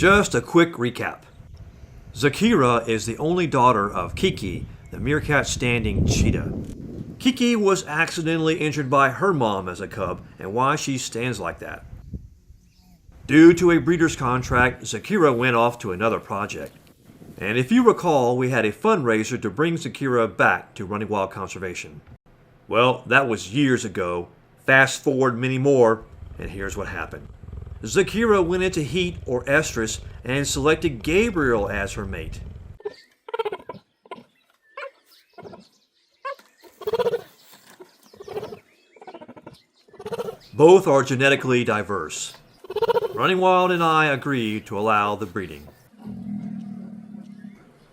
Just a quick recap. Zakira is the only daughter of Kiki, the meerkat-standing cheetah. Kiki was accidentally injured by her mom as a cub, and why she stands like that. Due to a breeder's contract, Zakira went off to another project. And if you recall, we had a fundraiser to bring Zakira back to Running Wild Conservation. Well, that was years ago. Fast forward many more, and here's what happened. Zakira went into heat or estrus and selected Gabriel as her mate. Both are genetically diverse. Running Wild and I agreed to allow the breeding.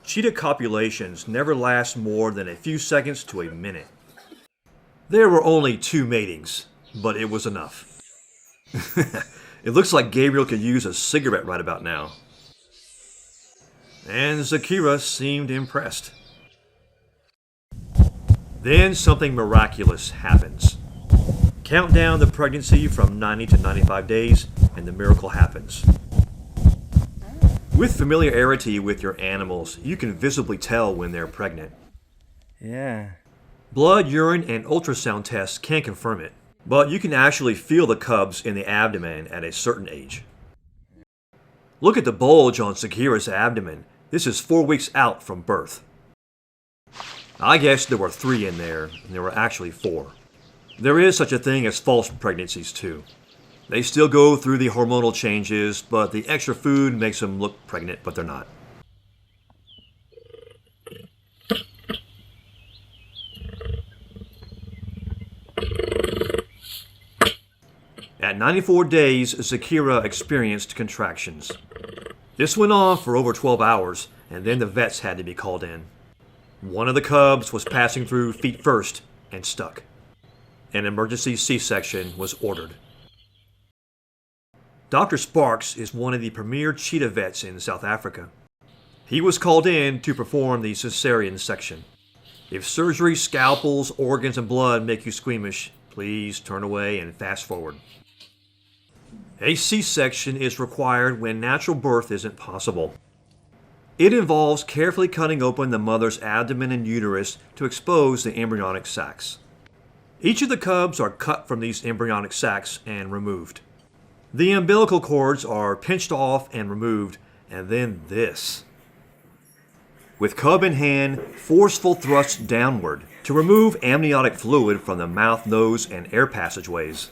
Cheetah copulations never last more than a few seconds to a minute. There were only 2 matings, but it was enough. It looks like Gabriel could use a cigarette right about now. And Zakira seemed impressed. Then something miraculous happens. Count down the pregnancy from 90 to 95 days, and the miracle happens. With familiarity with your animals, you can visibly tell when they're pregnant. Yeah. Blood, urine, and ultrasound tests can't confirm it, but you can actually feel the cubs in the abdomen at a certain age. Look at the bulge on Zakira's abdomen. This is 4 weeks out from birth. I guess there were 3 in there, and there were actually 4. There is such a thing as false pregnancies too. They still go through the hormonal changes, but the extra food makes them look pregnant, but they're not. At 94 days, Zakira experienced contractions. This went on for over 12 hours, and then the vets had to be called in. One of the cubs was passing through feet first and stuck. An emergency C-section was ordered. Dr. Sparks is one of the premier cheetah vets in South Africa. He was called in to perform the Cesarean section. If surgery, scalpels, organs, and blood make you squeamish, please turn away and fast forward. A C-section is required when natural birth isn't possible. It involves carefully cutting open the mother's abdomen and uterus to expose the embryonic sacs. Each of the cubs are cut from these embryonic sacs and removed. The umbilical cords are pinched off and removed, and then this. With cub in hand, forceful thrusts downward to remove amniotic fluid from the mouth, nose, and air passageways.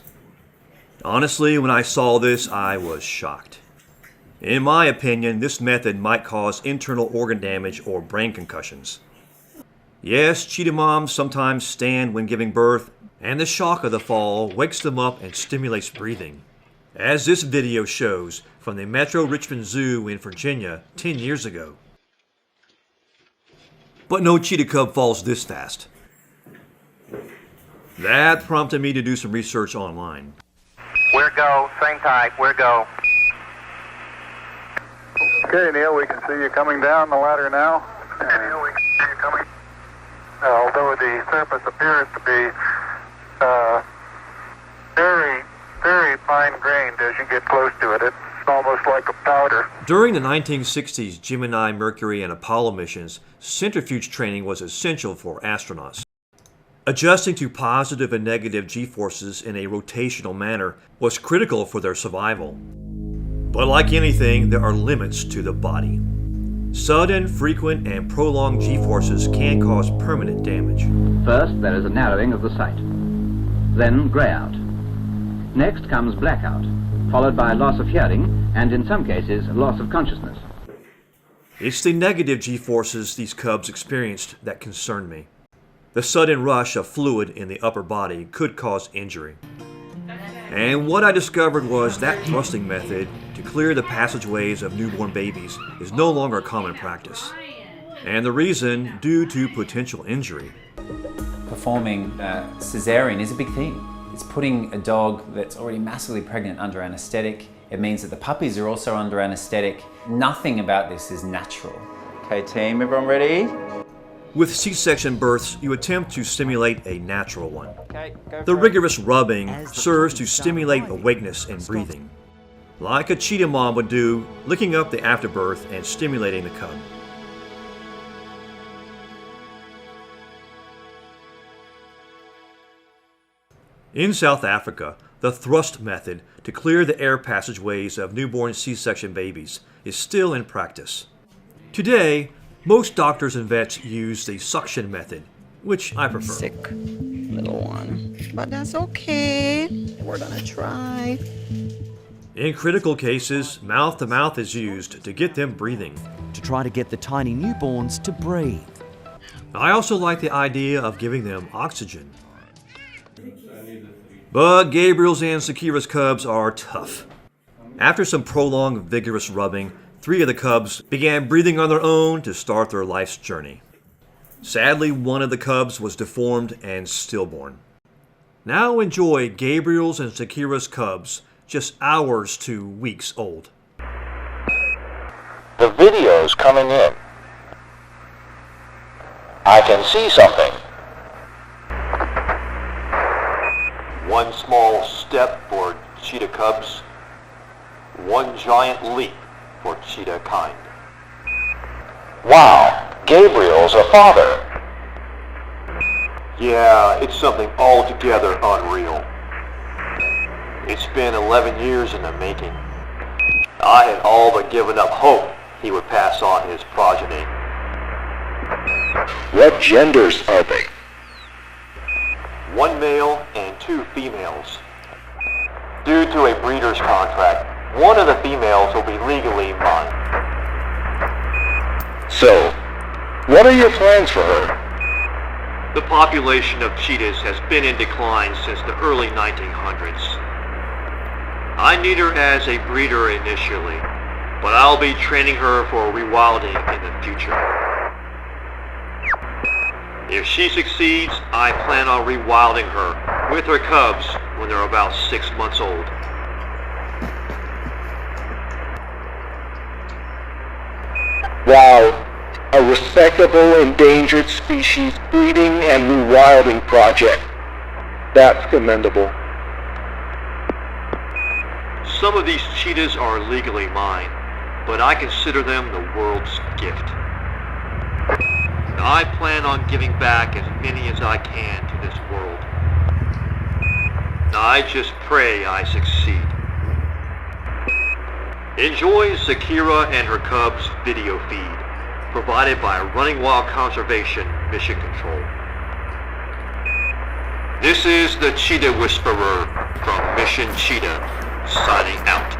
Honestly, when I saw this, I was shocked. In my opinion, this method might cause internal organ damage or brain concussions. Yes, cheetah moms sometimes stand when giving birth, and the shock of the fall wakes them up and stimulates breathing. As this video shows from the Metro Richmond Zoo in Virginia 10 years ago. But no cheetah cub falls this fast. That prompted me to do some research online. We're go, same type, we're go. Okay, Neil, we can see you coming down the ladder now. Okay, Neil, we can see you coming. Although the surface appears to be very, very fine-grained as you get close to it. It's almost like a powder. During the 1960s Gemini, Mercury, and Apollo missions, centrifuge training was essential for astronauts. Adjusting to positive and negative G-forces in a rotational manner was critical for their survival. But like anything, there are limits to the body. Sudden, frequent, and prolonged G-forces can cause permanent damage. First, there is a narrowing of the sight. Then grey out. Next comes blackout, followed by loss of hearing and, in some cases, loss of consciousness. It's the negative G-forces these cubs experienced that concerned me. The sudden rush of fluid in the upper body could cause injury. And what I discovered was that thrusting method to clear the passageways of newborn babies is no longer a common practice. And the reason, due to potential injury. Performing Cesarean is a big thing. It's putting a dog that's already massively pregnant under anesthetic. It means that the puppies are also under anesthetic. Nothing about this is natural. Okay, team, everyone ready? With C-section births, you attempt to stimulate a natural one. Okay, go The for it. rigorous rubbing serves to stimulate awakeness and breathing. like a cheetah mom would do, licking up the afterbirth and stimulating the cub. In South Africa, the thrust method to clear the air passageways of newborn C-section babies is still in practice. Today, most doctors and vets use the suction method, which I prefer. Sick little one, but that's okay. We're gonna try. In critical cases, mouth-to-mouth is used to get them breathing. To try to get the tiny newborns to breathe. I also like the idea of giving them oxygen. But Gabriel's and Zakira's cubs are tough. After some prolonged vigorous rubbing, 3 of the cubs began breathing on their own to start their life's journey. Sadly, one of the cubs was deformed and stillborn. Now enjoy Gabriel's and Zakira's cubs, just hours to weeks old. The video's coming in. I can see something. One small step for cheetah cubs, one giant leap for cheetah kind. Wow, Gabriel's a father. Yeah, it's something altogether unreal. It's been 11 years in the making. I had all but given up hope he would pass on his progeny. What genders are they? 1 male and 2 females. Due to a breeder's contract, one of the females will be legally mine. So, what are your plans for her? The population of cheetahs has been in decline since the early 1900s. I need her as a breeder initially, but I'll be training her for rewilding in the future. If she succeeds, I plan on rewilding her with her cubs when they're about 6 months old. Wow, a respectable endangered species breeding and rewilding project. That's commendable. Some of these cheetahs are legally mine, but I consider them the world's gift. I plan on giving back as many as I can to this world. I just pray I succeed. Enjoy Zakira and her cubs video feed, provided by Running Wild Conservation Mission Control. This is the Cheetah Whisperer from Mission Cheetah, signing out.